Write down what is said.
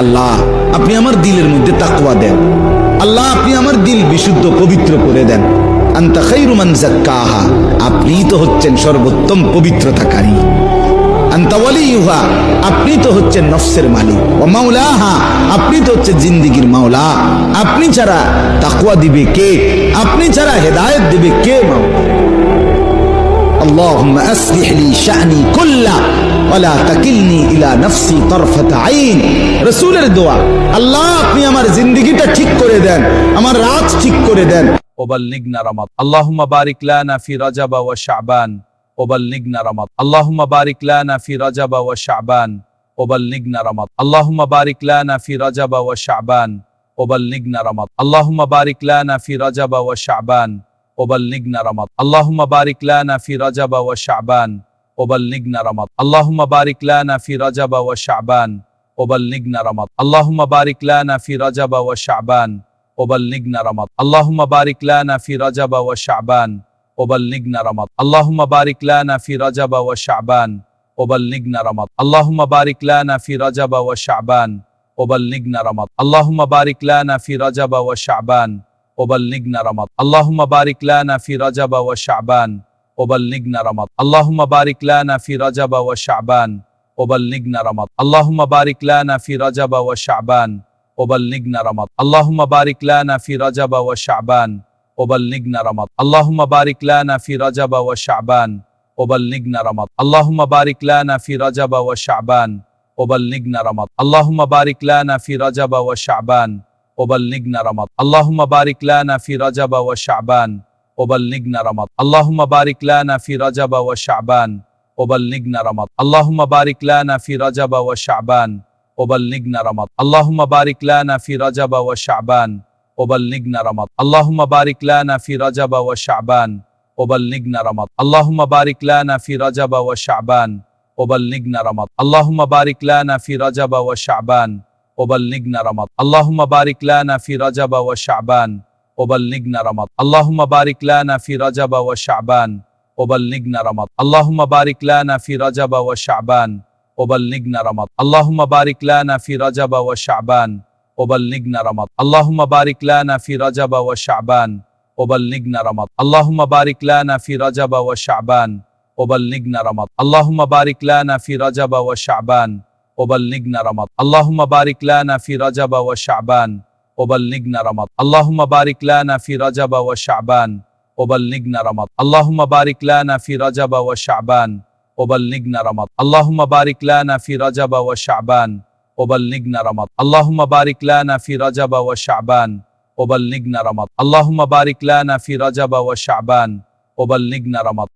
আল্লাহ আপনি আমার দিলের মধ্যে তাকওয়া দেন, আল্লাহ আপনি আমার দিল বিশুদ্ধ পবিত্র করে দেন। আনতা খায়রু মান যাক্কাহা, আপনিই তো হচ্ছেন সর্বোত্তম পবিত্রতাকারী। আনতা ওয়ালিয়ুহা, আপনি তো হচ্ছেন নফসের মালিক। ওয়া মাওলাহা, আপনি তো হচ্ছেন জিন্দেগীর মাওলা। আপনি ছাড়া তাকওয়া দিবে কে? আপনি ছাড়া হেদায়েত দিবে কে? মাওলা আল্লাহুম্মা আসলিহ লি শা'নি কুল্লা ওয়া লা তাকিলনি ইলা নাফসি তারফাতা আইন। রাসূলের দোয়া, আল্লাহ আপনি আমার জিন্দেগীটা ঠিক করে দেন, আমার রাত ঠিক করে দেন। وبلغنا رمضان اللهم بارك لنا في رجب وشعبان وبلغنا رمضان اللهم بارك لنا في رجب وشعبان وبلغنا رمضان اللهم بارك لنا في رجب وشعبان وبلغنا رمضان اللهم بارك لنا في رجب وشعبان وبلغنا رمضان اللهم بارك لنا في رجب وشعبان وبلغنا رمضان اللهم بارك لنا في رجب وشعبان وبلغنا رمضان اللهم بارك لنا في رجب وشعبان وبلغنا رمضان اللهم بارك لنا في رجب وشعبان وبلغنا رمضان اللهم بارك لنا في رجب وشعبان وبلغنا رمضان اللهم بارك لنا في رجب وشعبان وبلغنا رمضان اللهم بارك لنا في رجب وشعبان وبلغنا رمضان اللهم بارك لنا في رجب وشعبان وبلغنا رمضان اللهم بارك لنا في رجب وشعبان وبلغنا رمضان اللهم بارك لنا في رجب وشعبان وبلغنا رمضان اللهم بارك لنا في رجب وشعبان وبلغنا رمضان اللهم بارك لنا في رجب وشعبان وبلغنا رمضان اللهم بارك لنا في رجب وشعبان وبلغنا رمضان اللهم بارك لنا في رجب وشعبان وبلغنا رمضان اللهم بارك لنا في رجب وشعبان وبلغنا رمضان اللهم بارك لنا في رجب وشعبان وبلغنا رمضان اللهم بارك لنا في رجب وشعبان وبلغنا رمضان اللهم بارك لنا في رجب وشعبان وبلغنا رمضان اللهم بارك لنا في رجب وشعبان وبلغنا رمضان اللهم بارك لنا في رجب وشعبان وبلغنا رمضان اللهم بارك لنا في رجب وشعبان وبلغنا رمضان اللهم بارك لنا في رجب وشعبان وبلغنا رمضان اللهم بارك لنا في رجب وشعبان وبلغنا رمضان اللهم بارك لنا في رجب وشعبان وبلغنا رمضان اللهم بارك لنا في رجب وشعبان وبلغنا رمضان اللهم بارك لنا في رجب وشعبان وبلغنا رمضان اللهم بارك لنا في رجب وشعبان وبلغنا رمضان اللهم بارك لنا في رجب وشعبان وبلغنا رمضان اللهم بارك لنا في رجب وشعبان وبلغنا رمضان اللهم بارك لنا في رجب وشعبان وبلغنا رمضان اللهم بارك لنا في رجب وشعبان وبلغنا رمضان اللهم بارك لنا في رجب وشعبان وبلغنا رمضان اللهم بارك لنا في رجب وشعبان وبلغنا رمضان اللهم بارك لنا في رجب وشعبان وبلغنا رمضان